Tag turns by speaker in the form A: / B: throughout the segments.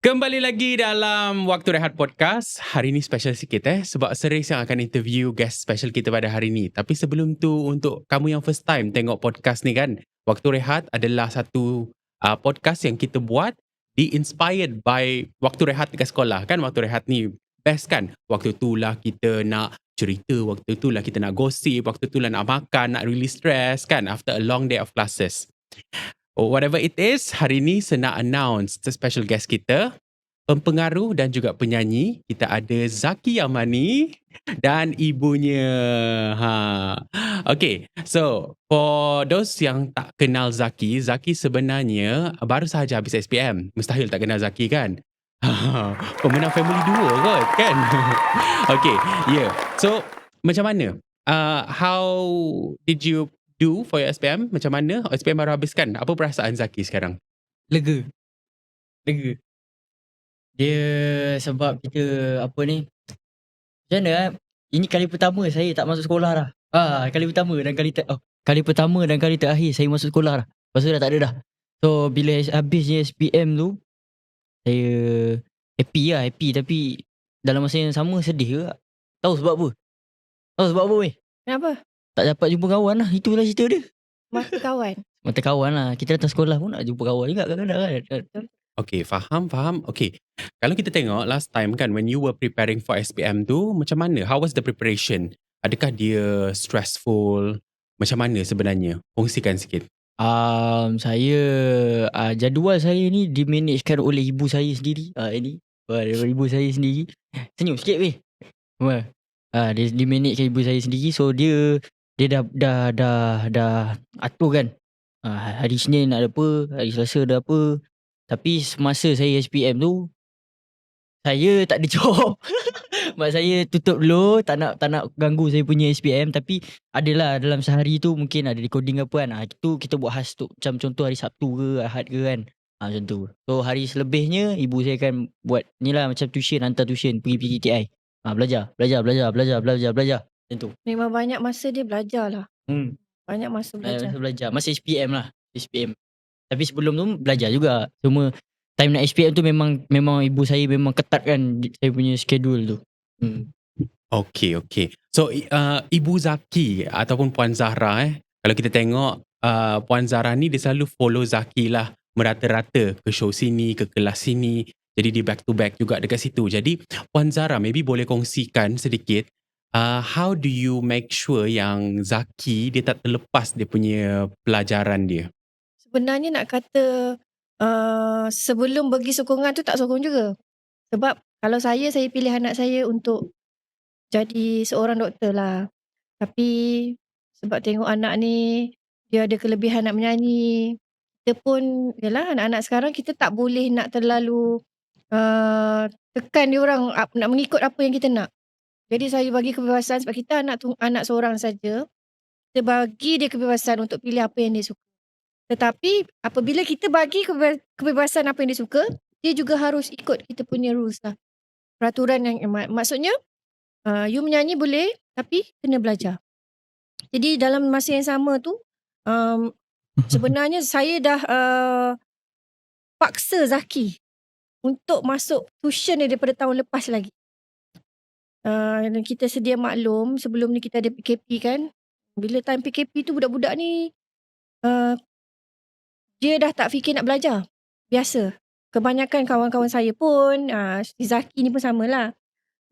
A: Kembali lagi dalam Waktu Rehat Podcast. Hari ni special sikit sebab Seris yang akan interview guest special kita pada hari ni. Tapi sebelum tu, untuk kamu yang first time tengok podcast ni kan, Waktu Rehat adalah satu podcast yang kita buat di-inspired by waktu rehat dekat sekolah kan. Waktu rehat ni best kan. Waktu tu lah kita nak cerita, waktu tu lah kita nak gosip, waktu tu lah nak makan, nak release stress kan after a long day of classes. Whatever it is, hari ni saya nak announce the special guest kita, pempengaruh dan juga penyanyi. Kita ada Zaki Yamani dan ibunya. Okay, so for those yang tak kenal Zaki, Zaki sebenarnya baru sahaja habis SPM. Mustahil tak kenal Zaki kan? Pemenang Family Duo kot kan? Okay, yeah. So, macam mana? How did you do for your SPM? Macam mana? SPM baru habis kan? Apa perasaan Zaki sekarang?
B: Lega. Dia sebab kita apa ni, macam mana ini kali pertama saya tak masuk sekolah dah. Kali pertama dan kali terakhir saya masuk sekolah dah. Lepas tu dah tak ada dah. So bila habisnya SPM tu, saya happy tapi dalam masa yang sama sedih juga. Tahu sebab apa weh?
C: Kenapa?
B: Tak dapat jumpa kawan lah. Itulah cerita dia.
C: Mata kawan
B: lah. Kita datang sekolah pun nak jumpa kawan juga kadang-kadang kan.
A: Okay, faham. Okay, kalau kita tengok last time kan, when you were preparing for SPM tu, macam mana? How was the preparation? Adakah dia stressful? Macam mana sebenarnya? Kongsikan sikit.
B: Saya jadual saya ni dimanagekan oleh ibu saya sendiri. Ibu saya sendiri. Senyum sikit weh. Dia dimanagekan ibu saya sendiri. So dia dah atur kan. Hari Isnin ada apa, hari Selasa ada apa. Tapi semasa saya SPM tu, saya tak ada job. Mak saya tutup dulu, tak nak ganggu saya punya SPM. Tapi adalah dalam sehari tu mungkin ada recording apa kan. Itu kita buat khas tu. Macam contoh hari Sabtu ke Ahad ke kan. Macam tu. So hari selebihnya ibu saya akan buat ni lah macam tuition, hantar tuition, pergi PTTI. Belajar. Macam tu.
C: Memang banyak masa dia belajar lah. Banyak masa belajar.
B: Masa SPM lah. SPM. Tapi sebelum tu belajar juga. Cuma time nak SPM tu memang ibu saya memang ketatkan saya punya schedule tu.
A: Okay. So, Ibu Zaki ataupun Puan Zahra kalau kita tengok Puan Zahra ni dia selalu follow Zaki lah merata-rata ke show sini, ke kelas sini. Jadi dia back to back juga dekat situ. Jadi Puan Zahra maybe boleh kongsikan sedikit how do you make sure yang Zaki dia tak terlepas dia punya pelajaran dia?
C: Sebenarnya nak kata sebelum bagi sokongan tu tak sokong juga. Sebab kalau saya pilih anak saya untuk jadi seorang doktor lah. Tapi sebab tengok anak ni dia ada kelebihan nak menyanyi. Kita pun yalah anak-anak sekarang kita tak boleh nak terlalu tekan dia orang nak mengikut apa yang kita nak. Jadi saya bagi kebebasan sebab kita anak seorang saja. Kita bagi dia kebebasan untuk pilih apa yang dia suka. Tetapi apabila kita bagi kebebasan apa yang dia suka, dia juga harus ikut kita punya rules lah. Peraturan yang maksudnya you menyanyi boleh tapi kena belajar. Jadi dalam masa yang sama tu sebenarnya saya dah paksa Zaki untuk masuk tuition daripada tahun lepas lagi. Dan kita sedia maklum sebelum ni kita ada PKP kan. Bila time PKP tu budak-budak ni dia dah tak fikir nak belajar. Biasa. Kebanyakan kawan-kawan saya pun, si Zaki ni pun samalah.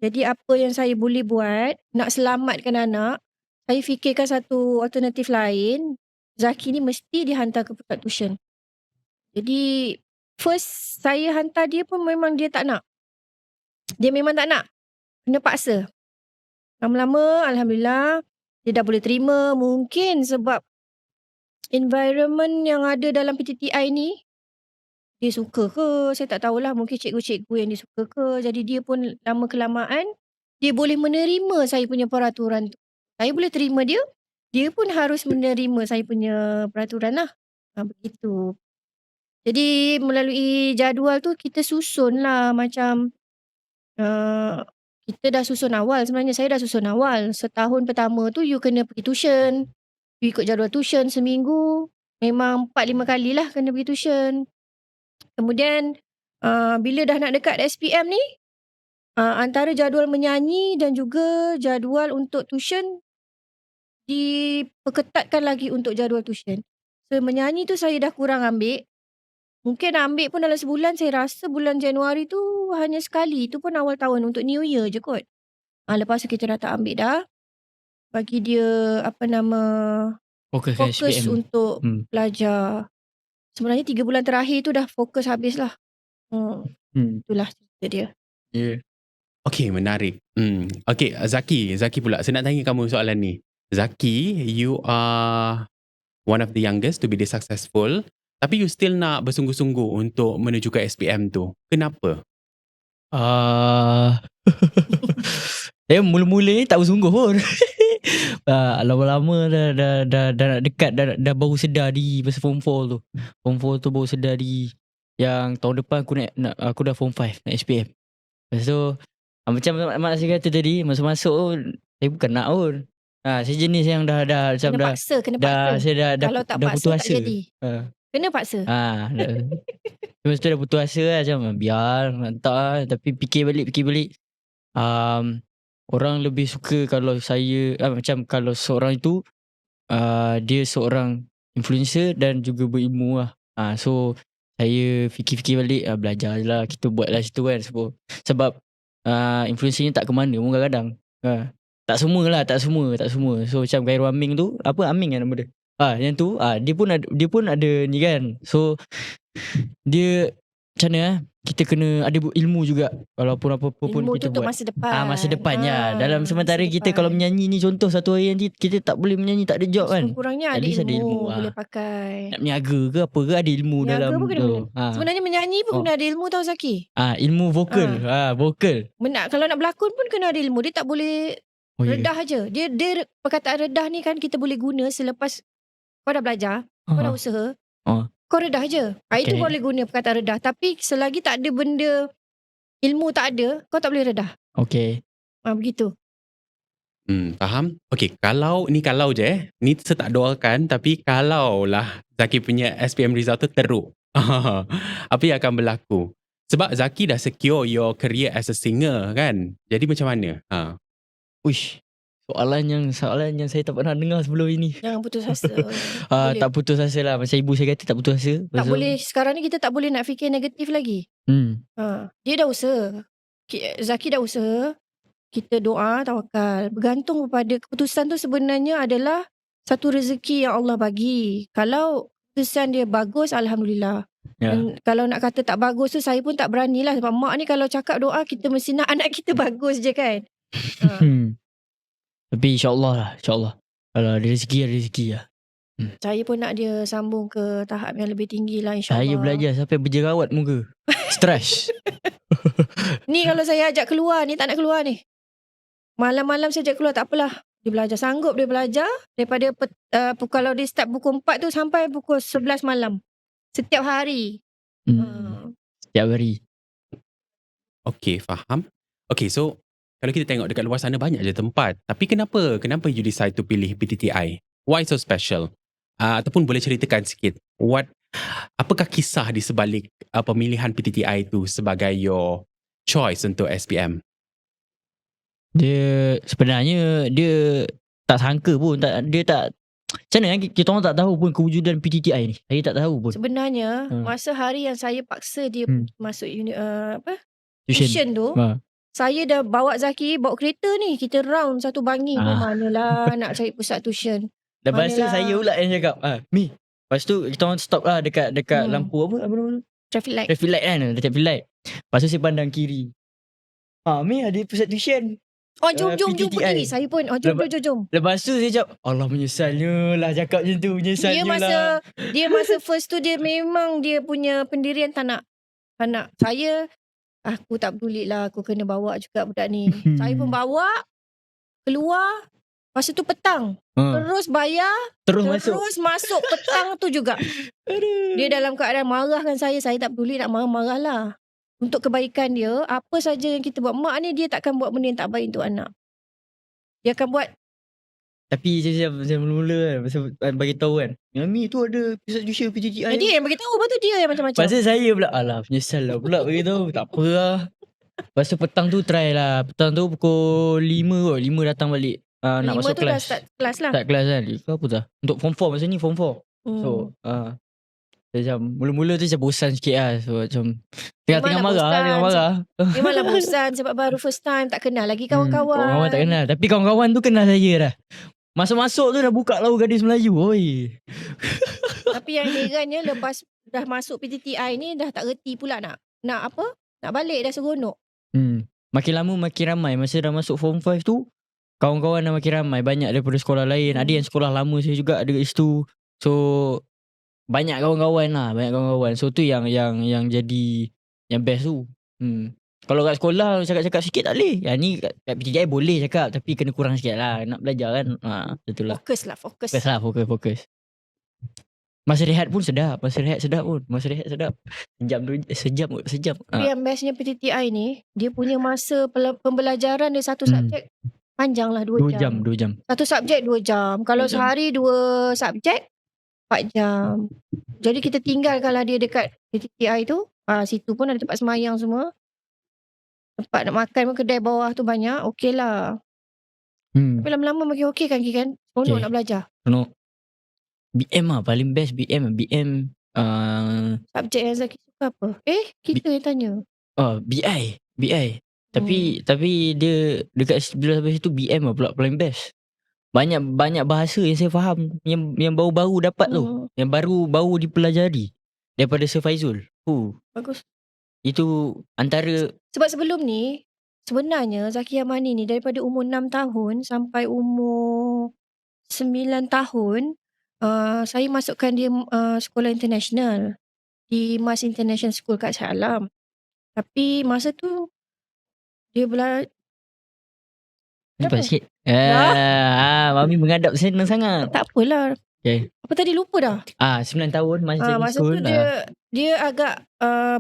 C: Jadi apa yang saya boleh buat, nak selamatkan anak, saya fikirkan satu alternatif lain. Zaki ni mesti dihantar ke pusat tuition. Jadi, first saya hantar dia pun memang dia tak nak. Dia memang tak nak. Kena paksa. Lama-lama, Alhamdulillah, dia dah boleh terima. Mungkin sebab environment yang ada dalam PTTI ni dia suka ke, saya tak tahulah, mungkin cikgu-cikgu yang dia suka ke. Jadi dia pun lama kelamaan dia boleh menerima saya punya peraturan tu. Saya boleh terima dia, dia pun harus menerima saya punya peraturan lah. Begitu. Jadi melalui jadual tu kita susun lah macam kita dah susun awal. Sebenarnya saya dah susun awal. Setahun pertama tu you kena pergi tuition. You ikut jadual tuition seminggu. Memang 4-5 kali lah kena pergi tuition. Kemudian bila dah nak dekat SPM ni, antara jadual menyanyi dan juga jadual untuk tuition diperketatkan lagi untuk jadual tuition. So menyanyi tu saya dah kurang ambil. Mungkin ambil pun dalam sebulan, saya rasa bulan Januari tu hanya sekali. Itu pun awal tahun untuk New Year je kot. Lepas tu kita dah tak ambil dah. Bagi dia
B: Fokus
C: fokus
B: SPM.
C: untuk belajar. Sebenarnya 3 bulan terakhir tu dah fokus habis lah. Itulah cerita dia.
B: Yeah.
A: Okay, menarik. Okay, Zaki pula. Saya nak tanya kamu soalan ni. Zaki, you are one of the youngest to be this successful. Tapi you still nak bersungguh-sungguh untuk menuju ke SPM tu. Kenapa?
B: Saya mula-mula ni tak bersungguh pun. Lama-lama dah nak dekat, dah baru sedar diri masa form 4 tu. Form 4 tu baru sedar diri yang tahun depan aku dah form 5 nak SPM. Lepas tu macam mak saya kata tadi, masuk-masuk pun saya bukan nak pun. Saya jenis yang dah macam
C: Kena paksa.
B: saya dah
C: Kalau tak
B: dah
C: paksa
B: putus
C: tak
B: asa.
C: jadi. Kena paksa.
B: Lepas tu dah putus asa lah, macam biar tak lah. Tapi fikir balik orang lebih suka kalau saya macam kalau seorang itu dia seorang influencer dan juga berilmu lah. So saya fikir-fikir balik, belajar je lah, kita buat lah situ kan. Sebab influencer ni tak ke mana pun kadang-kadang. Tak semua. So macam Khairul Aming tu, apa Aming kan nama dia? Yang tu dia pun ada ni kan. So dia macam mana kita kena ada ilmu juga. Walaupun apa-apa pun
C: Ilmu
B: kita
C: tu
B: buat.
C: masa depan.
B: Masa depannya. Dalam sementara
C: masa
B: kita
C: depan.
B: kalau menyanyi ni, contoh satu hari nanti kita tak boleh menyanyi, tak ada job kan.
C: Kurangnya
B: At
C: ada
B: least ada
C: ilmu,
B: ilmu,
C: boleh pakai.
B: Nak berniaga ke apa ke, ada ilmu
C: Niaga
B: dalam
C: pun kena
B: tu.
C: Sebenarnya menyanyi pun kena ada ilmu tau Zaki.
B: Ilmu vokal. Vokal.
C: Kalau nak berlakon pun kena ada ilmu. Dia tak boleh redah aja. Dia perkataan redah ni kan kita boleh guna selepas kau dah belajar, kau dah usaha. Kau redah je. Itu boleh guna perkataan redah. Tapi selagi tak ada benda, ilmu tak ada, kau tak boleh redah.
B: Okay.
C: Begitu.
A: Faham? Okay, kalau je ni saya tak doakan, tapi kalau lah Zaki punya SPM result tu teruk, apa yang akan berlaku? Sebab Zaki dah secure your career as a singer kan. Jadi macam mana?
B: Uish, soalan yang saya tak pernah dengar sebelum ini.
C: Jangan putus asa.
B: Tak putus asa lah. Macam ibu saya kata tak putus asa.
C: Tak boleh. Sekarang ni kita tak boleh nak fikir negatif lagi. Dia dah usaha. Zaki dah usaha. Kita doa, tawakal. Bergantung kepada keputusan tu sebenarnya adalah satu rezeki yang Allah bagi. Kalau keputusan dia bagus, Alhamdulillah. Dan kalau nak kata tak bagus tu, saya pun tak beranilah. Sebab mak ni kalau cakap doa, kita mesti nak anak kita bagus je kan.
B: Tapi insyaAllah lah. InsyaAllah. Kalau ada rezeki lah.
C: Saya pun nak dia sambung ke tahap yang lebih tinggi lah, insyaAllah.
B: Saya belajar sampai berjerawat muka. Stress.
C: Ni kalau saya ajak keluar ni, tak nak keluar ni. Malam-malam saya ajak keluar, tak apalah. Dia belajar, sanggup dia belajar. Daripada kalau dia start pukul 4 tu sampai pukul 11 malam. Setiap hari.
B: Setiap hari.
A: Okay, faham. Okay, so kalau kita tengok dekat luar sana banyak je tempat. Tapi kenapa you decide to pilih PTTI? Why so special? Ataupun boleh ceritakan sikit. Apakah kisah di sebalik pemilihan PTTI tu sebagai your choice untuk SPM?
B: Dia sebenarnya dia tak sangka pun. Dia tak. Macam mana kita orang tak tahu pun kewujudan PTTI ni. Saya tak tahu pun.
C: Sebenarnya masa hari yang saya paksa dia masuk
B: tuition
C: tu, saya dah bawa Zaki, bawa kereta ni. Kita round satu Bangi. Manalah nak cari pusat tuition.
B: Lepas tu saya pula yang cakap, Mi. Lepas tu kita orang stop lah dekat lampu apa nama?
C: Traffic light
B: kan. Traffic light. Lepas tu saya pandang kiri. Mi ada pusat tuition.
C: Jom pergi. Saya pun jom. Lepas tu
B: saya cakap, Allah menyesalnya lah cakap macam tu. Menyesalnya
C: Dia masa first tu dia memang dia punya pendirian tak nak saya. Aku tak peduli lah, aku kena bawa juga budak ni. Saya pun bawa keluar. Masa tu petang. Terus bayar. Terus masuk petang tu juga. Dia dalam keadaan marahkan saya. Saya tak peduli, nak marah-marah lah. Untuk kebaikan dia, apa saja yang kita buat. Mak ni dia takkan buat benda yang tak baik untuk anak. Dia akan buat
B: Tapi saya mula-mula kan, masa bagi tahu kan, Mami tu ada pusat tuition PTTI.
C: Dia yang bagi tahu, lepas tu dia yang macam-macam.
B: Pasal saya pula, alah menyesal lah pula bagi tahu. Tak apa lah. Lepas tu petang tu try lah. Petang tu pukul 5 kot. 5 datang balik. Nak
C: 5
B: masuk
C: tu dah
B: kelas.
C: start kelas lah.
B: Start kelas kan. Kau apa tak? Untuk form 4 masa ni form 4. So, macam mula-mula tu saya bosan sikit lah. So macam tengah marah.
C: bosan.
B: Tengah marah.
C: Memanglah bosan sebab baru first time, tak kenal lagi kawan-kawan.
B: Kawan-kawan tak kenal. Tapi kawan-kawan tu kenal saya dah. Masuk-masuk tu dah buka lau Gadis Melayu. Oi.
C: Tapi yang herannya lepas dah masuk PTTI ni dah tak reti pula nak apa? Nak balik dah seronok.
B: Makin lama makin ramai. Masa dah masuk form 5 tu, kawan-kawan dah makin ramai. Banyak daripada sekolah lain. Ada yang sekolah lama saya juga ada kat situ. So banyak kawan-kawan lah. Banyak kawan-kawan. So tu yang jadi yang best tu. Kalau kat sekolah cakap-cakap sikit tak boleh. Yang ni kat PTTI boleh cakap. Tapi kena kurang sikit lah. Nak belajar kan. Betul lah.
C: Fokus.
B: Fokus. Masa rehat pun sedap. Masa rehat sedap. Sejam.
C: Tapi yang bestnya PTTI ni, dia punya masa pembelajaran dia satu subjek panjang lah 2 jam.
B: 2 jam.
C: Satu subjek 2 jam. Kalau
B: 2 jam.
C: sehari 2 subjek 4 jam. Jadi kita tinggalkanlah dia dekat PTTI tu. Situ pun ada tempat semayang semua. Tempat nak makan pun kedai bawah tu banyak. Okey lah. Tapi lama-lama makin okey kan Ki kan? Seronok nak belajar.
B: Seronok. BM lah paling best. BM
C: Subjek yang Zaki suka apa? Kita yang tanya.
B: BI. Tapi dia dekat bila sampai situ BM lah pula paling best. Banyak bahasa yang saya faham yang baru-baru dapat tu. Yang baru dipelajari daripada Sir Faizul.
C: Bagus.
B: Itu antara.
C: Sebab sebelum ni sebenarnya Zaki Yamani ni daripada umur 6 tahun sampai umur 9 tahun saya masukkan dia sekolah international di Mas International School kat Shah Alam. Tapi masa tu dia
B: Nampak sikit. Mami mengadap senang sangat.
C: tak apalah.
B: Okay.
C: Apa tadi lupa dah.
B: 9 tahun
C: masa tu dia agak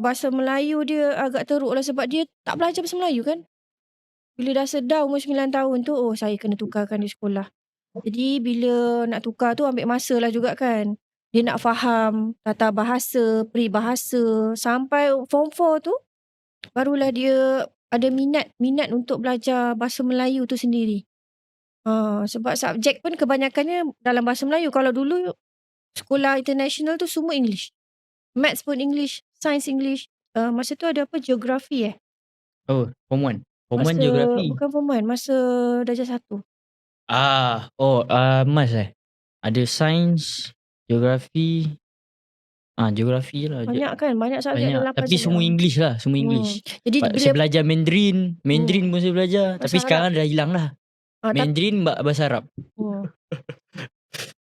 C: bahasa Melayu dia agak teruk lah sebab dia tak belajar bahasa Melayu kan. Bila dah sedar umur 9 tahun tu, saya kena tukarkan di sekolah. Jadi bila nak tukar tu ambil masa lah juga kan. Dia nak faham tata bahasa, peribahasa. Sampai form 4 tu barulah dia ada minat untuk belajar bahasa Melayu tu sendiri. Sebab subjek pun kebanyakannya dalam bahasa Melayu. Kalau dulu sekolah international tu semua English. Maths pun English, Science English. Masa tu ada apa? Geografi
B: Form 1. Form 1 geografi.
C: Bukan form 1, masa darjah 1.
B: Mas ada sains, geografi. Geografi lah.
C: Banyak subjek dalam
B: Tapi semua English lah. Semua English.
C: Jadi
B: saya belajar Mandarin pun saya belajar.
C: Bahasa
B: Tapi sekarang dah hilang lah. Mandarin bahasa Arab.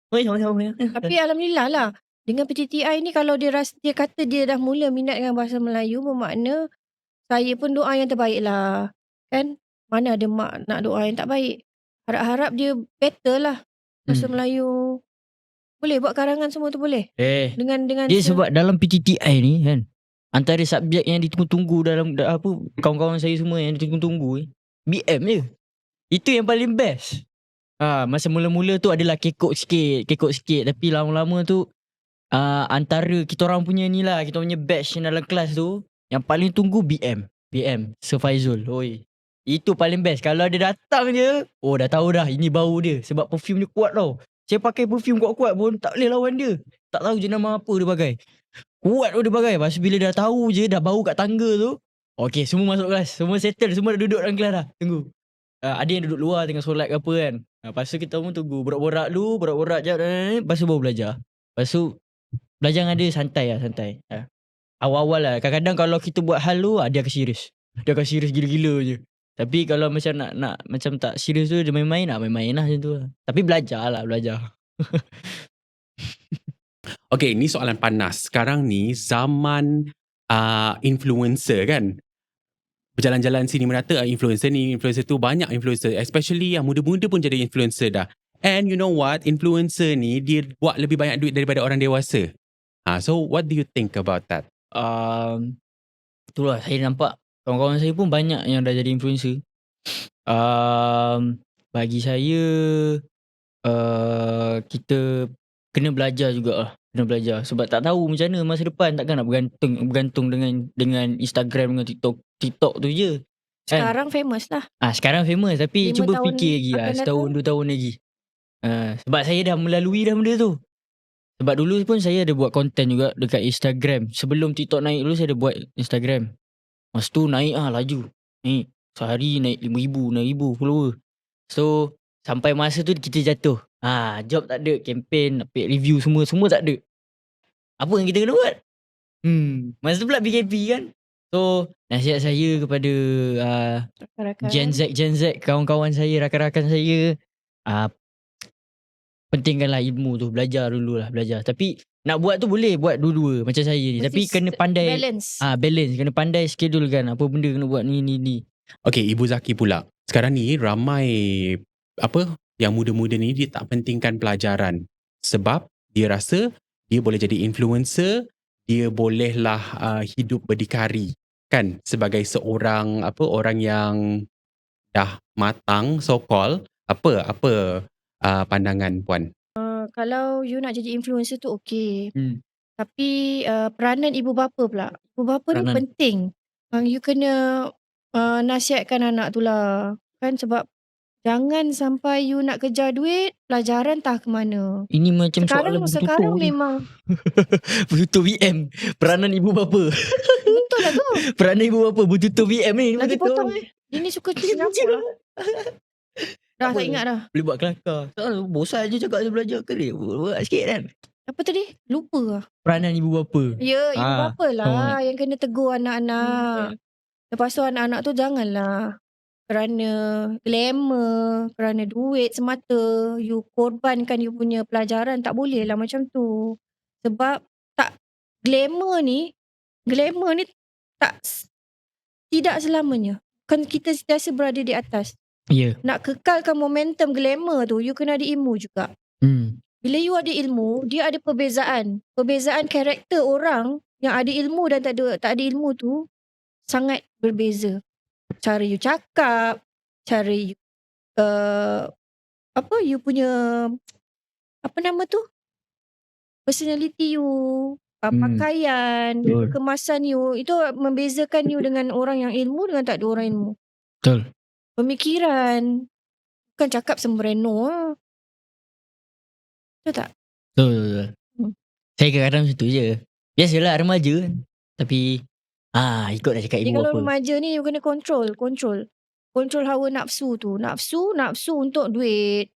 C: Tapi alhamdulillah lah. Dengan PTTI ni kalau dia kata dia dah mula minat dengan bahasa Melayu, bermakna saya pun doa yang terbaik lah. Kan? Mana ada mak nak doa yang tak baik. Harap-harap dia better lah bahasa Melayu. Boleh buat karangan semua tu boleh. Dengan dia
B: sebab dalam PTTI ni kan, antara subjek yang ditunggu-tunggu dalam kawan-kawan saya semua yang ditunggu-tunggu BM je. Itu yang paling best. Masa mula-mula tu adalah kekok sikit tapi lama-lama tu antara kita orang punya ni lah, kita punya batch yang dalam kelas tu yang paling tunggu BM Sir Faizul. Itu paling best. Kalau dia datang je, dah tahu dah ini bau dia. Sebab perfume dia kuat tau. Saya pakai perfume kuat-kuat pun tak boleh lawan dia. Tak tahu je nama apa dia pakai. Kuat tu dia pakai. Lepas bila dah tahu je, dah bau kat tangga tu, okay, semua masuk kelas. Semua settle. Semua dah duduk dalam kelas dah. Tunggu. Ada yang duduk luar tengah solat ke apa kan. Lepas tu kita pun tunggu. Borak-borak jap. Lepas tu baru belajar. Lepas tu belajar dengan dia santai. Awal-awal lah. Kadang-kadang kalau kita buat hal tu, dia akan serius. Dia akan serius gila-gila je. Tapi kalau macam nak macam tak serius tu, dia main-main lah macam tu lah. Tapi belajar.
A: Okay, ni soalan panas. Sekarang ni zaman influencer kan. Berjalan-jalan sini merata influencer tu banyak influencer. Especially yang muda-muda pun jadi influencer dah. And you know what? Influencer ni dia buat lebih banyak duit daripada orang dewasa. So what do you think about that?
B: Itulah saya nampak kawan-kawan saya pun banyak yang dah jadi influencer. Bagi saya kita kena belajar jugalah. Kena belajar sebab tak tahu macam mana masa depan, takkan nak bergantung dengan Instagram dengan TikTok tu je. Kan?
C: Sekarang famous lah.
B: Sekarang famous tapi
C: 5
B: cuba
C: tahun
B: fikir lagi
C: akan
B: setahun
C: datang.
B: 2 tahun lagi. Sebab saya dah melalui dah benda tu. Sebab dulu pun saya ada buat konten juga dekat Instagram. Sebelum TikTok naik dulu saya ada buat Instagram. Masa tu naik laju. Naik. Sehari naik 5,000, 6,000 follower. So sampai masa tu kita jatuh. Job tak ada, campaign, review semua tak ada. Apa yang kita kena buat? Masa tu pula PKP kan. So nasihat saya kepada
C: Rakan-rakan.
B: Gen Z, kawan-kawan saya, rakan-rakan saya, pentingkanlah ilmu tu, belajar dululah, belajar. Tapi nak buat tu boleh buat dua-dua macam saya ni.
C: Mesti
B: Tapi kena pandai
C: balance.
B: balance, kena pandai schedule kan apa benda kena buat ni.
A: Okay, Ibu Zaki pula. Sekarang ni ramai yang muda-muda ni dia tak pentingkan pelajaran sebab dia rasa dia boleh jadi influencer, dia bolehlah hidup berdikari kan sebagai seorang orang yang dah matang so called. Apa pandangan puan?
C: Kalau you nak jadi influencer tu okey. Tapi peranan ibu bapa pula. Ibu bapa ni
B: Peranan.
C: penting. You kena nasihatkan anak tu lah. Kan sebab jangan sampai you nak kejar duit, pelajaran tak ke mana.
B: Ini macam soalan
C: Sekarang
B: bertutur je.
C: memang
B: Bertutur VM. Peranan ibu bapa.
C: betul lah tu.
B: Peranan ibu bapa bertutur VM ni.
C: Lagi
B: betul.
C: potong. Ini suka nyampuk lah. Dah tak ingat dah.
B: Boleh buat kelakar. Bosan je cakap saya belajar ke. Buat sikit kan.
C: Apa tadi? Lupa lah.
B: Peranan ibu bapa.
C: Ya, ibu bapa lah yang kena tegur anak-anak. Lepas tu anak-anak tu janganlah kerana glamour, kerana duit semata you korbankan you punya pelajaran. Tak boleh lah macam tu. Sebab glamour ni tidak selamanya. Kan kita sentiasa berada di atas.
B: Ya.
C: Nak kekalkan momentum glamour tu, you kena ada ilmu juga. Bila you ada ilmu, dia ada perbezaan. Perbezaan karakter orang yang ada ilmu dan tak ada ilmu tu sangat berbeza. Cara you cakap, cara you you punya personality you, pakaian, kemasan you, itu membezakan you dengan orang yang ilmu dengan tak ada orang ilmu.
B: Betul.
C: Pemikiran, bukan cakap sembreno lah. Betul tak?
B: Betul. Saya kadang-kadang macam tu je. Biasalah remaja kan. Tapi ikut dah cakap
C: Jadi
B: ibu
C: kalau
B: apa.
C: remaja ni you kena control hawa nafsu tu. Nafsu untuk duit.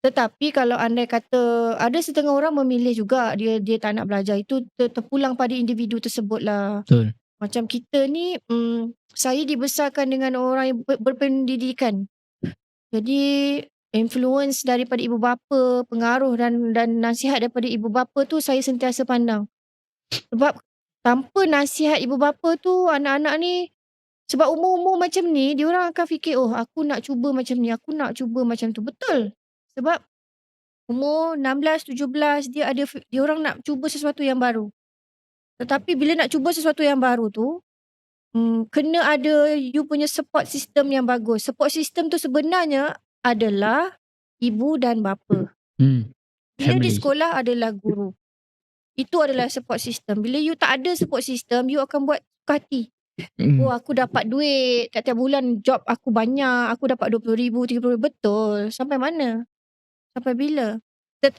C: Tetapi kalau andai kata ada setengah orang memilih juga dia tak nak belajar, itu terpulang pada individu tersebut lah.
B: Betul.
C: Macam kita ni saya dibesarkan dengan orang yang berpendidikan. Jadi influence daripada ibu bapa, pengaruh dan nasihat daripada ibu bapa tu saya sentiasa pandang. Sebab tanpa nasihat ibu bapa tu, anak-anak ni sebab umur-umur macam ni, diorang akan fikir, oh aku nak cuba macam ni, aku nak cuba macam tu. Betul. Sebab umur 16, 17, diorang nak cuba sesuatu yang baru. Tetapi bila nak cuba sesuatu yang baru tu, kena ada you punya support system yang bagus. Support system tu sebenarnya adalah ibu dan bapa. Bila di sekolah adalah guru. Itu adalah support system. Bila you tak ada support system, you akan buat suka hati. Oh aku dapat duit, tiap-tiap bulan job aku banyak, aku dapat 20,000, 30,000. Betul. Sampai mana? Sampai bila?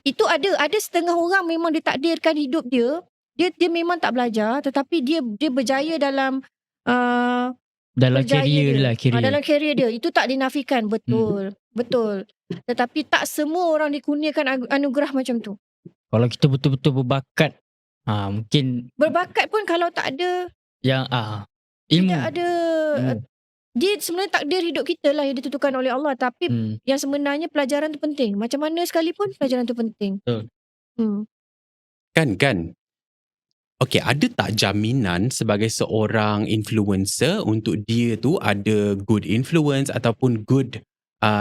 C: Itu ada setengah orang memang ditakdirkan hidup dia memang tak belajar, tetapi dia berjaya dalam
B: career lah.
C: Dalam career dia. Itu tak dinafikan. Betul. Betul. Tetapi tak semua orang dikurniakan anugerah macam tu.
B: Kalau kita betul-betul berbakat, mungkin
C: berbakat pun kalau tak ada
B: yang ilmu.
C: Tidak ada dia sebenarnya takdir hidup kita lah yang ditentukan oleh Allah. Tapi yang sebenarnya pelajaran tu penting. Macam mana sekalipun pelajaran tu penting.
A: Kan. Okay, ada tak jaminan sebagai seorang influencer untuk dia tu ada good influence ataupun good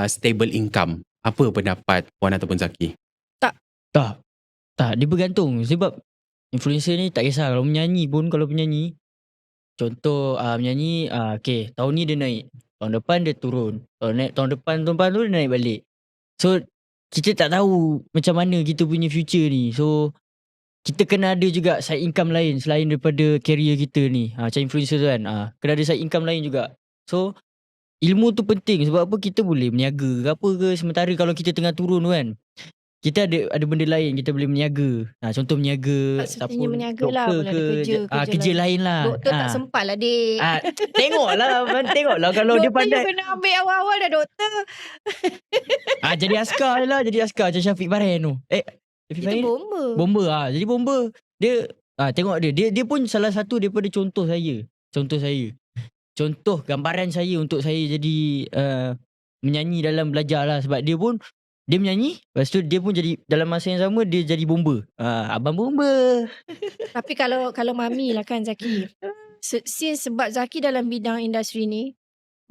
A: stable income? Apa pendapat puan ataupun Zaki?
B: Tak. Dia bergantung. Sebab influencer ni tak kisah. Kalau menyanyi pun, contoh menyanyi, okay, tahun ni dia naik, tahun depan dia turun, tahun depan tu dia naik balik. So kita tak tahu macam mana kita punya future ni. So kita kena ada juga side income lain selain daripada career kita ni. Macam influencer tu kan. Kena ada side income lain juga. So ilmu tu penting sebab apa, kita boleh berniaga ke apa ke, sementara kalau kita tengah turun tu kan, kita ada benda lain kita boleh berniaga. Contoh berniaga,
C: Tak semestinya berniaga lah,
B: doktor
C: boleh ada kerja
B: kerja lain lah.
C: Doktor tak sempat lah dek.
B: Tengoklah kalau dia
C: Doktor you
B: pandai.
C: kena ambil awal-awal dah doktor.
B: Jadi askar je lah, jadi askar macam Syafiq Farhan tu. Syafiq
C: Itu
B: Farhan
C: bomba.
B: bomba jadi bomba. Dia tengok dia pun salah satu daripada contoh saya. Contoh gambaran saya untuk saya jadi menyanyi dalam belajar lah, sebab dia menyanyi, lepas tu dia pun jadi dalam masa yang sama dia jadi bomba. Abang bomba.
C: Tapi kalau mami lah kan Zaki. Sebab Zaki dalam bidang industri ni,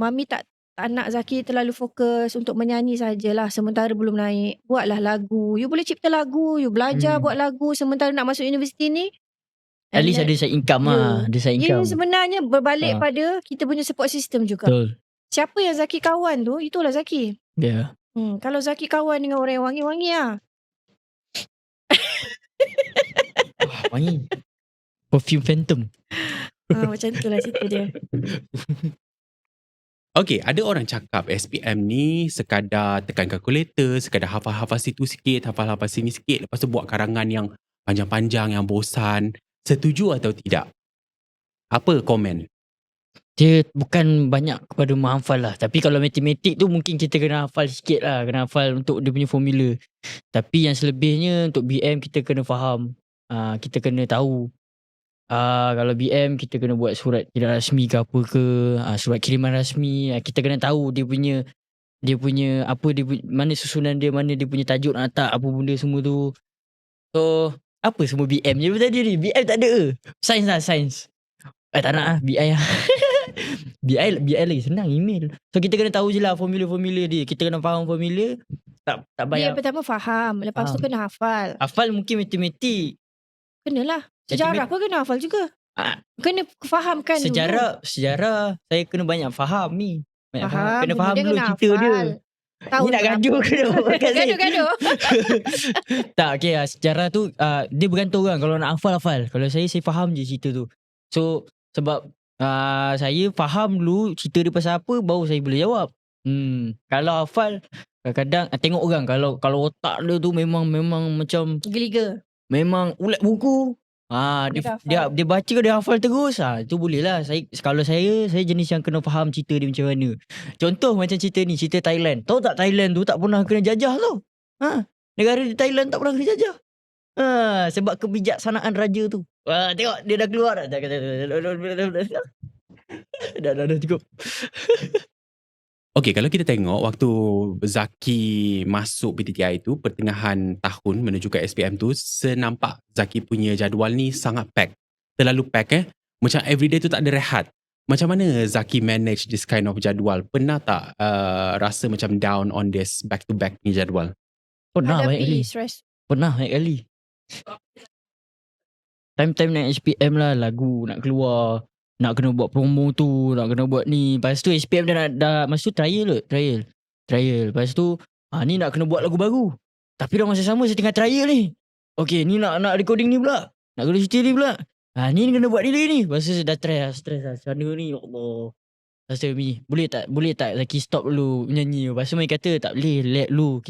C: mami tak nak Zaki terlalu fokus untuk menyanyi sajalah sementara belum naik. Buatlah lagu. You boleh cipta lagu, you belajar buat lagu sementara nak masuk universiti ni.
B: At least ada side income lah. Ada side income.
C: Sebenarnya berbalik pada kita punya support system juga.
B: Betul.
C: Siapa yang Zaki kawan tu, itulah Zaki.
B: Ya.
C: Kalau Zaki kawan dengan orang yang wangi-wangi lah.
B: Wangi. Perfume Phantom.
C: Macam tu lah cerita dia.
A: Okay, ada orang cakap SPM ni sekadar tekan kalkulator, sekadar hafal-hafal situ sikit, hafal-hafal sini sikit, lepas tu buat karangan yang panjang-panjang, yang bosan. Setuju atau tidak? Apa komen?
B: Dia bukan banyak kepada menghafal lah. Tapi kalau matematik tu mungkin kita kena hafal sikit lah. Kena hafal untuk dia punya formula. Tapi yang selebihnya untuk BM kita kena faham. Kita kena tahu. Kalau BM kita kena buat surat tidak rasmi ke apa ke. Surat kiriman rasmi. Kita kena tahu dia punya apa, mana susunan dia, mana dia punya tajuk nak letak, apa benda semua tu. So apa semua BM je tadi ni. BM tak ada. Sains lah, sains. Tak nak lah BI lah. BI lagi senang, email. So kita kena tahu je lah formula-formula dia. Kita kena faham formula. Tak
C: Dia
B: banyak.
C: pertama faham. Lepas tu kena hafal.
B: Hafal mungkin matematik.
C: Kenalah. Sejarah pun kena hafal juga. Kena fahamkan dulu.
B: Sejarah saya kena banyak faham ni.
C: Faham.
B: Kena faham dulu
C: kena
B: cerita
C: hafal.
B: dia.
C: Tahu
B: Ni nak gaduh ke tu?
C: Gaduh-gaduh.
B: Tak, okay, sejarah tu dia bergantung kan. Kalau nak hafal. Kalau saya faham je cerita tu. So sebab saya faham dulu cerita dia pasal apa, baru saya boleh jawab. Kalau hafal, kadang-kadang tengok orang, kalau otak dia tu memang macam
C: Geliga.
B: memang ulat buku. Dia baca, dia hafal terus. Itu boleh lah. Kalau saya jenis yang kena faham cerita dia macam mana. Contoh macam cerita ni, cerita Thailand. Tahu tak Thailand tu tak pernah kena jajah tau. Negara di Thailand tak pernah kena jajah. Sebab kebijaksanaan raja tu. Tengok dia dah keluar dah. Dah cukup.
A: Okay, kalau kita tengok waktu Zaki masuk PTTI tu pertengahan tahun menuju ke SPM tu, senampak Zaki punya jadual ni sangat pack. Terlalu pack Macam everyday tu tak ada rehat. Macam mana Zaki manage this kind of jadual? Pernah tak rasa macam down on this back to back ni jadual?
B: Pernah banyak kali.
C: Stress.
B: Pernah banyak kali. Time-time naik SPM lah, lagu nak keluar, nak kena buat promo tu, nak kena buat ni. Lepas tu SPM dah masa tu trial. Lepas tu ni nak kena buat lagu baru. Tapi dalam masa sama saya tengah trial ni. Okay, ni nak recording ni pula, nak kena cerita ni pula. Ni kena buat delay ni. Lepas tu saya dah stress lah. Macam mana ni, ya Allah. Lepas tu boleh tak Zaki stop dulu menyanyi. Lepas tu mereka kata tak boleh, let dulu.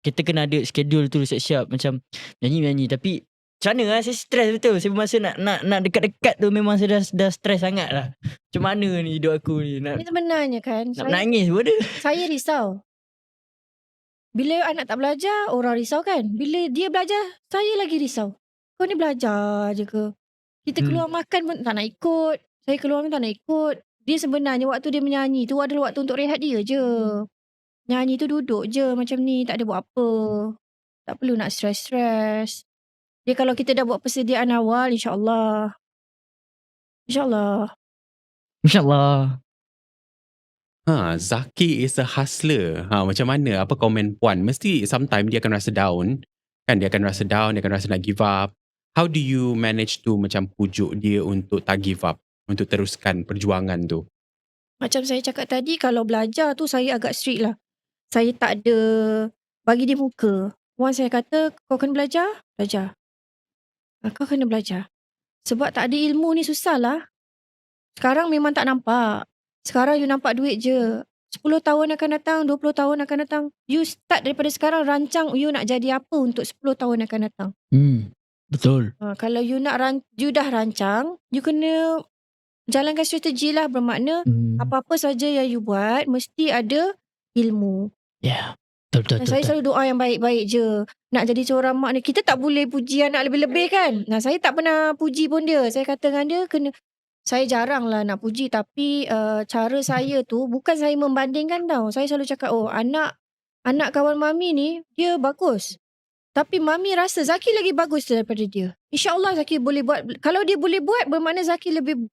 B: Kita kena ada schedule tu siap-siap. Macam nyanyi. Tapi macam mana lah, saya stres betul. Saya masa nak dekat-dekat tu memang saya dah stres sangat lah. Macam mana ni hidup aku ni.
C: Ini sebenarnya kan,
B: Nak menangis pun ada.
C: saya risau. Bila anak tak belajar, orang risau kan. Bila dia belajar, saya lagi risau. Kau ni belajar je ke? Kita keluar makan pun tak nak ikut. Saya keluar pun tak nak ikut. Dia sebenarnya waktu dia menyanyi tu adalah waktu untuk rehat dia je. Nyanyi tu duduk je macam ni, tak ada buat apa. Tak perlu nak stres-stres. Dia kalau kita dah buat persediaan awal, insyaAllah.
B: InsyaAllah.
A: Zaki is a hustler. Macam mana? Apa komen Puan? Mesti sometime dia akan rasa down. Kan dia akan rasa down, dia akan rasa nak give up. How do you manage to macam pujuk dia untuk tak give up? Untuk teruskan perjuangan tu?
C: Macam saya cakap tadi, kalau belajar tu saya agak strict lah. Saya tak ada bagi dia muka. Once saya kata kau kena belajar, kau kena belajar. Sebab tak ada ilmu ni susah lah. Sekarang memang tak nampak. Sekarang you nampak duit je. 10 tahun akan datang, 20 tahun akan datang. You start daripada sekarang rancang you nak jadi apa untuk 10 tahun akan datang.
B: Betul.
C: Kalau you you dah rancang, you kena jalankan strategi lah. Bermakna apa-apa saja yang you buat mesti ada ilmu.
B: Ya. Betul.
C: Dan saya selalu doa yang baik-baik je. Nak jadi seorang mak ni, kita tak boleh puji anak lebih-lebih kan. Nah, saya tak pernah puji pun dia. Saya kata dengan dia saya jarang lah nak puji, tapi cara saya tu bukan saya membandingkan tau. Saya selalu cakap, anak kawan mami ni dia bagus. Tapi mami rasa Zaki lagi bagus daripada dia. InsyaAllah Zaki boleh buat. Kalau dia boleh buat, bermakna Zaki lebih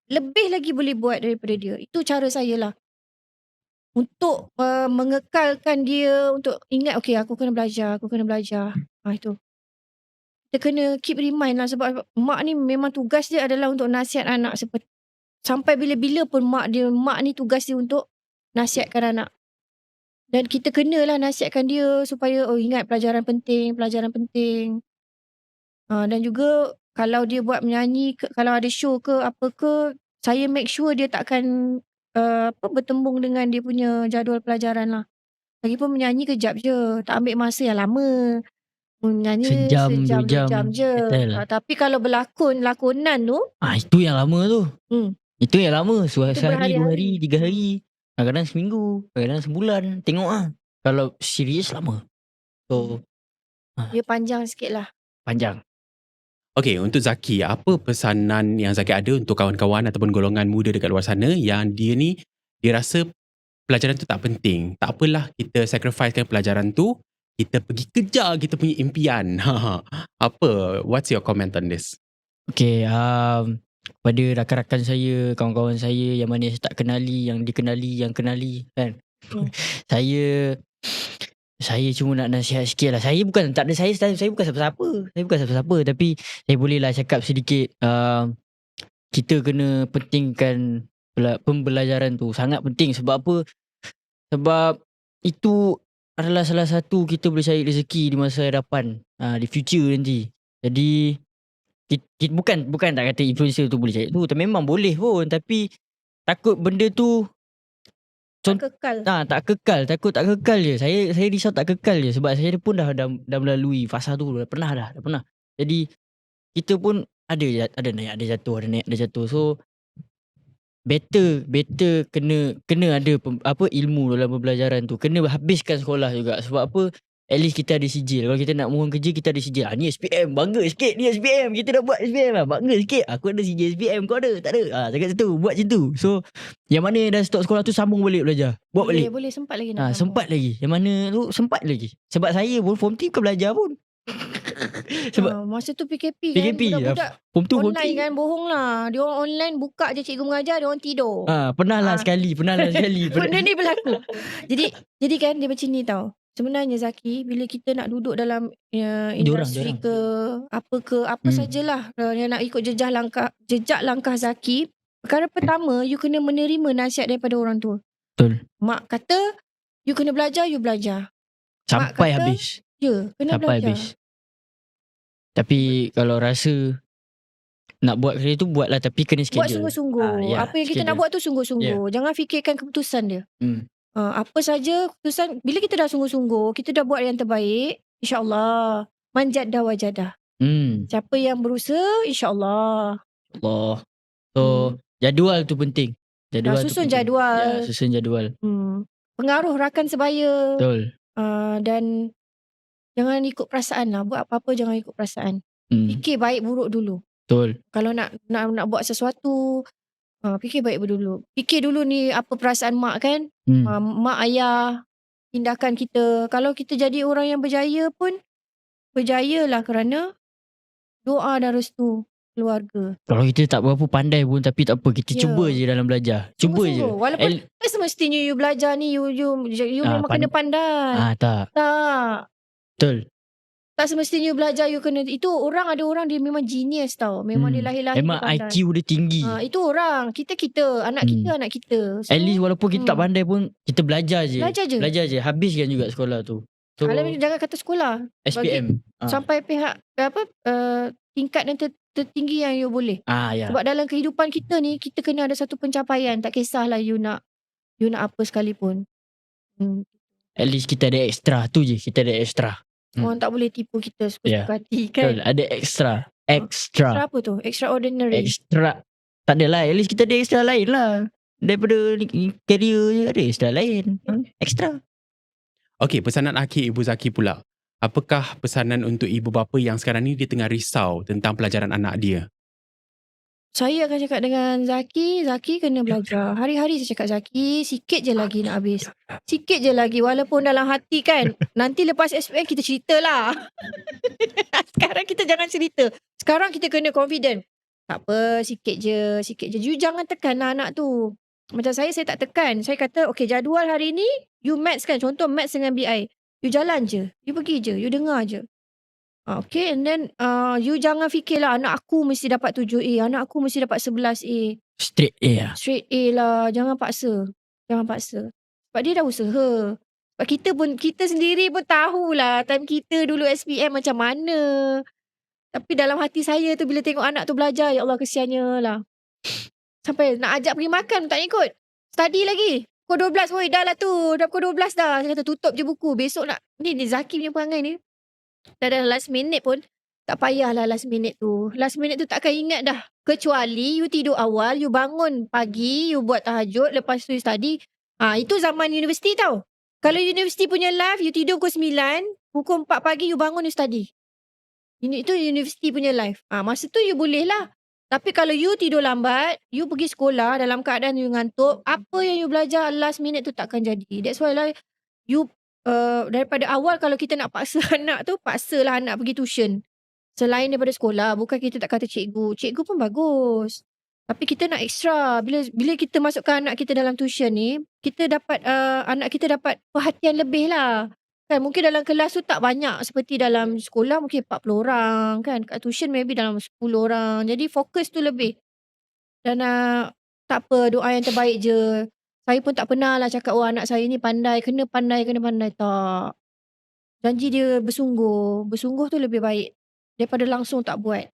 C: lagi boleh buat daripada dia. Itu cara saya lah. Untuk mengekalkan dia untuk ingat, okay, aku kena belajar. Itu. Kita kena keep remind lah, sebab mak ni memang tugas dia adalah untuk nasihat anak. Sampai bila-bila pun mak ni tugas dia untuk nasihatkan anak. Dan kita kenalah nasihatkan dia supaya ingat pelajaran penting. Dan juga kalau dia buat menyanyi, kalau ada show ke apa ke, saya make sure dia takkan bertembung dengan dia punya jadual pelajaran lah. Lagipun menyanyi kejap je, tak ambil masa yang lama. Menyanyi
B: Sejam,
C: 2
B: jam.
C: jam je. Tapi kalau lakonan tu,
B: itu yang lama tu. Itu yang lama. Sehari, 2 hari, 3 hari. Kadang-kadang seminggu, kadang-kadang sebulan. Tengok lah. Kalau serius lama. So
C: dia panjang sikit lah.
B: Panjang.
A: Okay, untuk Zaki, apa pesanan yang Zaki ada untuk kawan-kawan ataupun golongan muda dekat luar sana yang dia rasa pelajaran tu tak penting. Tak apalah kita sacrificekan pelajaran tu, kita pergi kejar kita punya impian. Apa? What's your comment on this?
B: Okay, pada rakan-rakan saya, kawan-kawan saya yang mana saya tak kenali, yang dikenali, yang kenali kan. Saya cuma nak nasihat sikit lah. Saya bukan tak ada saya bukan siapa-siapa. Tapi saya bolehlah cakap sedikit. Kita kena pentingkan pembelajaran tu. Sangat penting. Sebab apa? Sebab itu adalah salah satu kita boleh cari rezeki di masa hadapan. Di future nanti. Jadi bukan tak kata influencer tu boleh cari tu. Memang boleh pun. Tapi takut benda tu
C: tak kekal.
B: Tak kekal. Takut tak kekal je. Saya risau tak kekal je. Sebab saya pun dah melalui fasa tu. Dah pernah. Jadi kita pun ada naik, ada jatuh. So better kena ada ilmu dalam pembelajaran tu. Kena habiskan sekolah juga. Sebab apa? At least kita ada sijil. Kalau kita nak mohon kerja, kita ada sijil. Ni SPM, bangga sikit. Ni SPM, kita dah buat SPM lah. Bangga sikit. Aku ada sijil SPM, kau ada? Tak ada. Cakap macam tu, buat macam tu. So yang mana dah stop sekolah tu, sambung balik belajar. Buat balik.
C: Boleh sempat lagi nak
B: sempat lagi. Yang mana tu sempat lagi. Sebab saya pun form 3 bukan belajar pun. Sebab
C: masa tu PKP kan, budak-budak
B: form 2
C: online kan, bohong lah. Dia orang online buka je cikgu mengajar, dia orang tidur.
B: Pernah lah sekali.
C: Benda ni berlaku. Jadi kan dia macam ni tau. Sebenarnya Zaki, bila kita nak duduk dalam industri ke apa sajalah yang nak ikut jejak langkah Zaki, perkara pertama you kena menerima nasihat daripada orang tua.
B: Betul.
C: Mak kata you kena belajar, you belajar.
B: Sampai habis.
C: Ya, kena
B: sampai
C: belajar.
B: Habis. Tapi kalau rasa nak buat kerja tu, buatlah, tapi kena schedule.
C: Buat sungguh-sungguh. Apa yang kita nak buat tu sungguh-sungguh. Jangan fikirkan keputusan dia. Apa saja keputusan, bila kita dah sungguh-sungguh, kita dah buat yang terbaik, insyaAllah manjat dah wajadah. Siapa yang berusaha, insyaAllah.
B: So jadual tu penting.
C: Susun jadual.
B: Susun jadual.
C: Pengaruh rakan sebaya.
B: Betul.
C: Dan jangan ikut perasaan lah. Buat apa-apa jangan ikut perasaan. Fikir baik buruk dulu.
B: Betul.
C: Kalau nak buat sesuatu, fikir baik dulu. Fikir dulu ni apa perasaan mak kan. Mak ayah, tindakan kita. Kalau kita jadi orang yang berjaya pun, berjayalah kerana doa dan restu keluarga.
B: Kalau kita tak berapa pandai pun, tapi tak apa, kita cuba je dalam belajar. Cuba je.
C: Walaupun tak semestinya you belajar ni you memang kena pandai.
B: Tak. Betul.
C: Tak semestinya you belajar you kena. Itu ada orang dia memang genius tau. Memang dia lahir-lahir
B: memang
C: pandai.
B: IQ dia tinggi.
C: Itu orang. Kita anak kita. So,
B: at least walaupun kita tak pandai pun, kita belajar je.
C: Belajar je.
B: Habiskan juga sekolah tu. So
C: Kalau jangan kata sekolah.
B: SPM.
C: Sampai pihak tingkat yang tertinggi yang you boleh.
B: Ya.
C: Sebab dalam kehidupan kita ni, kita kena ada satu pencapaian. Tak kisahlah you nak apa sekalipun.
B: At least kita ada extra tu je. Kita ada extra.
C: Orang tak boleh tipu kita
B: Yeah.
C: suka hati
B: Betul,
C: kan.
B: ada extra.
C: Extra apa tu? Extraordinary.
B: Extra. Tak adalah. At least kita ada extra lain lah. Daripada career je ada extra lain. Extra.
A: Okey, pesanan akhir Ibu Zaki pula. Apakah pesanan untuk ibu bapa yang sekarang ni dia tengah risau tentang pelajaran anak dia?
C: Saya akan cakap dengan Zaki kena belajar. Hari-hari saya cakap Zaki, sikit je lagi nak habis. Sikit je lagi walaupun dalam hati kan. Nanti lepas SPM kita ceritalah. Sekarang kita jangan cerita. Sekarang kita kena confident. Tak apa, sikit je. You jangan tekan anak tu. Macam saya tak tekan. Saya kata, okay, jadual hari ni, you maths kan. Contoh maths dengan BI. You jalan je. You pergi je. You dengar je. Okay, and then you jangan fikirlah anak aku mesti dapat 7A. Anak aku mesti dapat 11A.
B: Straight A lah.
C: Straight A lah. Jangan paksa. Sebab dia dah usaha. Sebab kita sendiri pun tahulah time kita dulu SPM macam mana. Tapi dalam hati saya tu bila tengok anak tu belajar, ya Allah kesiannya lah. Sampai nak ajak pergi makan tak ikut. Study lagi. Pukul 12 woi dah lah tu. Dah pukul 12 dah. Saya kata tutup je buku. Besok nak. Ni Zaki punya perangai ni. Dah last minute pun. Tak payahlah last minute tu. Last minute tu takkan ingat dah. Kecuali you tidur awal. You bangun pagi. You buat tahajud. Lepas tu you study. Itu zaman universiti tau. Kalau universiti punya life. You tidur pukul 9. Pukul 4 pagi you bangun you study. Itu universiti punya life. Masa tu you boleh lah. Tapi kalau you tidur lambat, you pergi sekolah dalam keadaan you ngantuk, apa yang you belajar last minute tu takkan jadi. That's why lah you daripada awal kalau kita nak paksa anak tu, paksalah anak pergi tuition. Selain daripada sekolah, bukan kita tak kata cikgu. Cikgu pun bagus. Tapi kita nak extra. Bila kita masukkan anak kita dalam tuition ni, kita dapat anak kita dapat perhatian lebih lah. Kan mungkin dalam kelas tu tak banyak seperti dalam sekolah mungkin 40 orang kan. Kat tuition maybe dalam 10 orang. Jadi fokus tu lebih. Dan tak apa, doa yang terbaik je. Saya pun tak pernah lah cakap anak saya ni pandai, kena pandai. Tak. Janji dia bersungguh. Bersungguh tu lebih baik daripada langsung tak buat.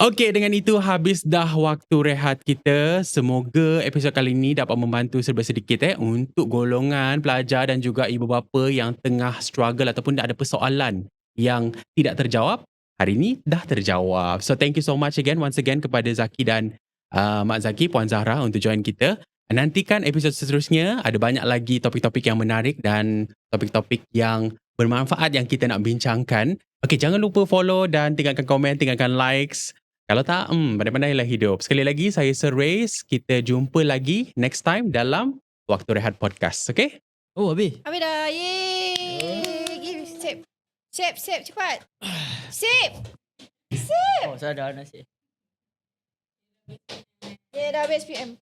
A: Okey, dengan itu habis dah waktu rehat kita. Semoga episod kali ini dapat membantu serba sedikit untuk golongan pelajar dan juga ibu bapa yang tengah struggle ataupun ada persoalan yang tidak terjawab. Hari ini dah terjawab. So thank you so much once again kepada Zaki dan Mak Zaki, Puan Zahra untuk join kita. Nantikan episod seterusnya. Ada banyak lagi topik-topik yang menarik dan topik-topik yang bermanfaat yang kita nak bincangkan. Okey, jangan lupa follow dan tinggalkan komen, tinggalkan likes. Kalau tak, pandai-pandailah hidup. Sekali lagi, saya Sir Race. Kita jumpa lagi next time dalam Waktu Rehat Podcast. Okay?
B: Oh, habis.
C: Habis dah. Yeay. Give, sip. Cepat. Sip.
B: Oh, sadar nasi.
C: Dah habis PM.